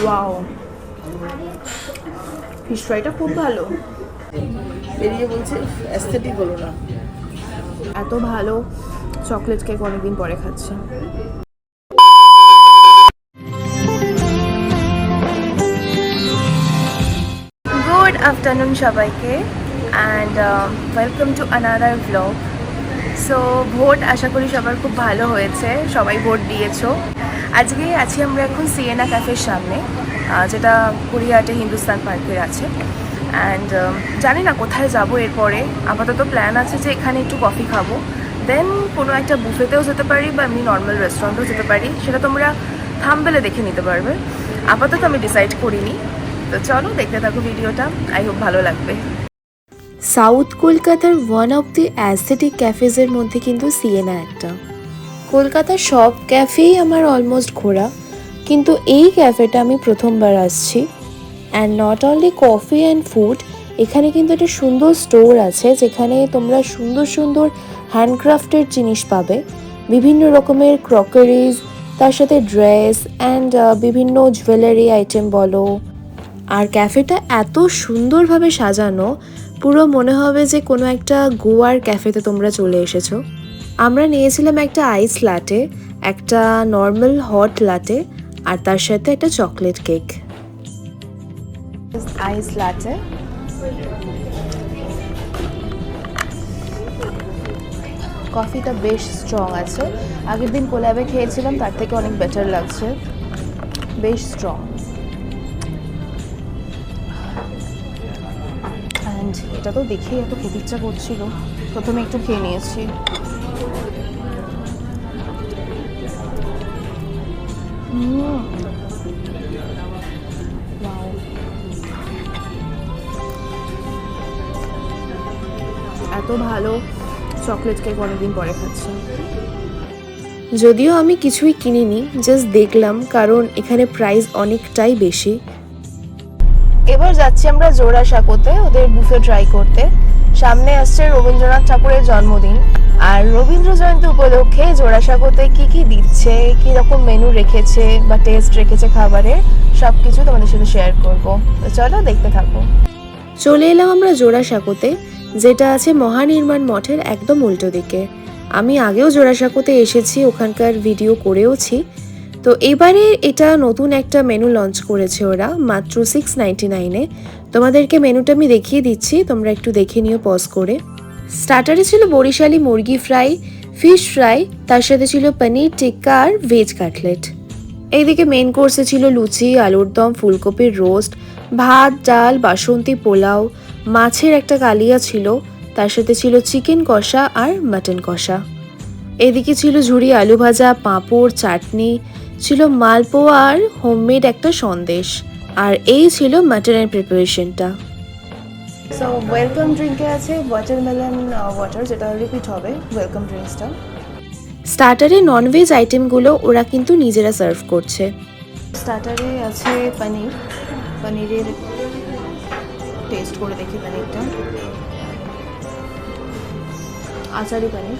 Wow, fish ফ্রাইটা খুব ভালো। বেরিয়ে বলছে অ্যাস্থেটিক হলো না। এত ভালো চকলেট কেক অনেকদিন পরে খাচ্ছি। গুড আফটারনুন সবাইকে, and welcome to another blog. So ভোট আশা করি সবার খুব ভালো হয়েছে, সবাই ভোট দিয়েছো। আজকে আছি আমরা এখন সিয়েনা ক্যাফের সামনে, যেটা কুড়িয়াটে হিন্দুস্তান পার্কের আছে। অ্যান্ড জানি না কোথায় যাব এরপরে। আপাতত প্ল্যান আছে যে এখানে একটু কফি খাবো, দেন কোনো একটা বুফেতেও যেতে পারি বা এমনি নর্মাল রেস্টুরেন্টেও যেতে পারি, সেটা তোমরা থাম্বনেলে দেখে নিতে পারবে। আপাতত আমি ডিসাইড করিনি। তো চলো দেখতে থাকো ভিডিওটা, আই হোপ ভালো লাগবে। সাউথ কলকাতার ওয়ান অফ দি অ্যাস্থেটিক ক্যাফেজের মধ্যে কিন্তু সিয়েনা একটা। কলকাতার সব ক্যাফেই আমার অলমোস্ট ঘোরা, কিন্তু এই ক্যাফেটা আমি প্রথমবার আসছি। And not only coffee and food, এখানে কিন্তু একটা সুন্দর স্টোর আছে যেখানে তোমরা সুন্দর সুন্দর হ্যান্ডক্রাফটের জিনিস পাবে, বিভিন্ন রকমের ক্রকারিজ, তার সাথে ড্রেস অ্যান্ড বিভিন্ন জুয়েলারি আইটেম বলো। আর ক্যাফেটা এত সুন্দরভাবে সাজানো, পুরো মনে হবে যে কোনো একটা গোয়ার ক্যাফেতে তোমরা চলে এসেছো। আমরা নিয়েছিলাম একটা আইস লাটে, একটা নর্মাল হট লাটে, আর তার সাথে একটা চকলেট কেক। আইস লাটে, কফিটা বেশ স্ট্রং আছে। আগের দিন কোল্যাবে খেয়েছিলাম, তার থেকে অনেক বেটার লাগছে, বেশ স্ট্রং। অ্যান্ড এটা তো দেখেই এত খেতে ইচ্ছা করছিল, প্রথমে একটু খেয়ে নিয়েছি। এত ভালো চকলেট কেক অনেকদিন পরে খাচ্ছি। যদিও আমি কিছুই কিনিনি, জাস্ট দেখলাম, কারণ এখানে প্রাইস অনেকটাই বেশি। এবার যাচ্ছি আমরা জোড়াসাঁকোতে ওদের বুফে ট্রাই করতে। সামনে আসছে রবীন্দ্রনাথ ঠাকুরের জন্মদিন, আর রবীন্দ্র জয়ন্তী উপলক্ষে জোড়াসাঁকোতে কি কি দিচ্ছে, কি রকম মেনু রেখেছে বা টেস্ট রেখেছে খাবারের, সব কিছু তোমাদের সাথে শেয়ার করবো। তো চলো দেখতে থাকো। চলে এলাম আমরা জোড়াসাঁকোতে, যেটা আছে মহানির্মাণ মঠের একদম উল্টো দিকে। আমি আগেও জোড়াসাঁকোতে এসেছি, ওখানকার ভিডিও করেওছি। তো এবারে এটা নতুন একটা মেনু লঞ্চ করেছে ওরা, মাত্র 699-এ। তোমাদেরকে মেনুটা আমি দেখিয়ে দিচ্ছি, তোমরা একটু দেখে নিও পজ করে। স্টার্টারে ছিল বরিশালি মুরগি ফ্রাই, ফিশ ফ্রাই, তার সাথে ছিল পনির টিক্কা আর ভেজ কাটলেট। এইদিকে মেন কোর্সে ছিল লুচি, আলুর দম, ফুলকপির রোস্ট, ভাত, ডাল, বাসন্তী পোলাও, মাছের একটা কালিয়া ছিল, তার সাথে ছিল চিকেন কষা আর মাটন কষা। এদিকে ছিল ঝুরি আলু ভাজা, পাঁপড়, চাটনি, ছিল মালপোয়া আর হোমমেড একটা সন্দেশ। আর এই ছিল মাটনের প্রিপারেশনটা। সো ওয়েলকাম ড্রিঙ্কে আছে ওয়াটারমেলন ওয়াটার, যেটা রিপিট হবে ওয়েলকাম ড্রিঙ্কসটা। স্টার্টারে ননভেজ আইটেমগুলো ওরা কিন্তু নিজেরা সার্ভ করছে। স্টার্টারে আছে পনির, পনিরের টেস্ট করে দেখি পনিরটা। আচারি পনির,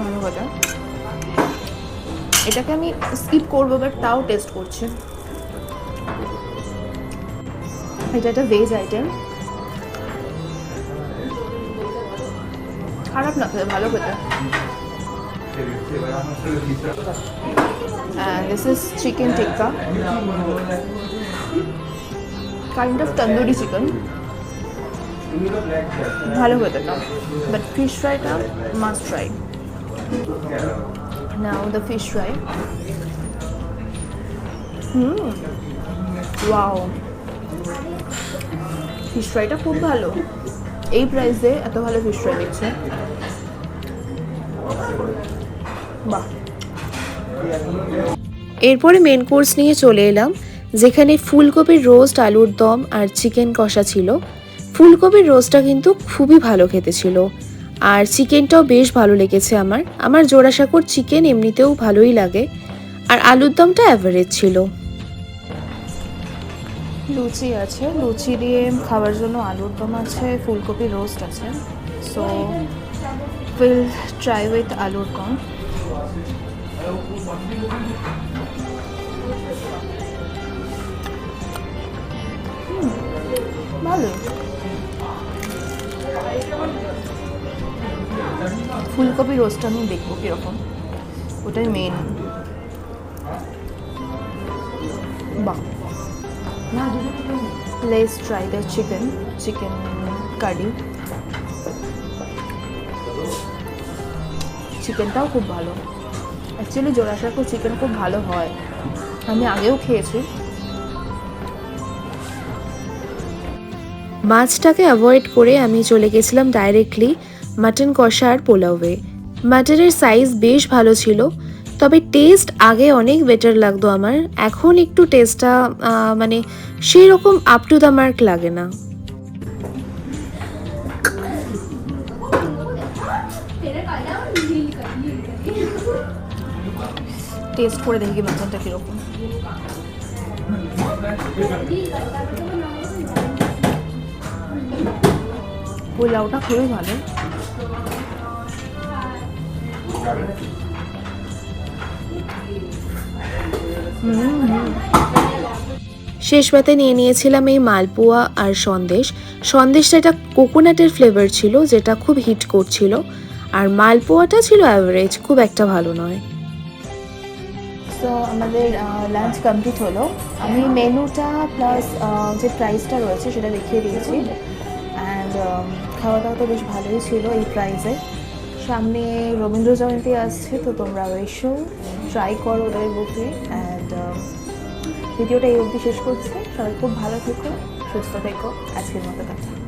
ভালো কথা। এটাকে আমি স্কিপ করবো, বাট তাও টেস্ট করছি। এটা একটা ভেজ আইটেম, খারাপ না খেতে, ভালো খেতে। And this is chicken tikka, kind of tandoori chicken, ভালো খেতে না, but fish fry টা must try. Now the fish fry. Wow, fish ফ্রাইটা খুব ভালো। এই প্রাইসে এত ভালো ফিশ ফ্রাই দিচ্ছে, বাহ। এরপরে মেন কোর্স নিয়ে চলে এলাম, যেখানে ফুলকপির রোস্ট, আলুর দম আর চিকেন কষা ছিল। ফুলকপির রোস্টটা কিন্তু খুবই ভালো খেতে ছিল, আর চিকেনটাও বেশ ভালো লেগেছে আমার জোড়াসাঁকোর চিকেন এমনিতেও ভালোই লাগে। আর আলুর দমটা অ্যাভারেজ ছিল। লুচি আছে, লুচি দিয়ে খাওয়ার জন্য আলুর দম আছে, ফুলকপি রোস্ট আছে। So We'll try with aloo dum. ভালো। ফুলকপি রোস্ট আমি দেখবো কিরকম, ওটাই মেন। বাহ, let's try the chicken curry. চিকেনটাও খুব ভালো। অ্যাকচুয়ালি জোড়াসাঁকো চিকেন খুব ভালো হয়, আমি আগেও খেয়েছি। মাছটাকে অ্যাভয়েড করে আমি চলে গেছিলাম ডাইরেক্টলি মাটন কষা আর পোলাওয়ে। মাটনের সাইজ বেশ ভালো ছিল, তবে টেস্ট আগে অনেক বেটার লাগতো আমার। এখন একটু টেস্টটা মানে সেই রকম আপ টু দ্য মার্ক লাগে না। টেস্ট করে দেখি মাটনটা কীরকম। পোলাওটা খুবই ভালো। শেষ পাতে নিয়ে নিয়েছিলাম এই মালপোয়া আর সন্দেশটা এটা কোকোনাটের ফ্লেভার ছিল, যেটা খুব হিট করছিল। আর মালপোয়াটা ছিল অ্যাভারেজ, খুব একটা ভালো নয়। তো আমাদের লাঞ্চ কমপ্লিট হলো। আমি মেনুটা প্লাস যে প্রাইসটা রয়েছে সেটা দেখিয়ে দিয়েছি। অ্যান্ড খাওয়া দাওয়া তো বেশ ভালোই ছিল এই প্রাইসে। সামনে রবীন্দ্র জয়ন্তী আসছে, তো তোমরা এসো, ট্রাই করো ওদের বুফে। অ্যান্ড ভিডিওটা এই অবধি শেষ করছি। সবাই খুব ভালো থেকো, সুস্থ থেকো। আজকের মতো কথা।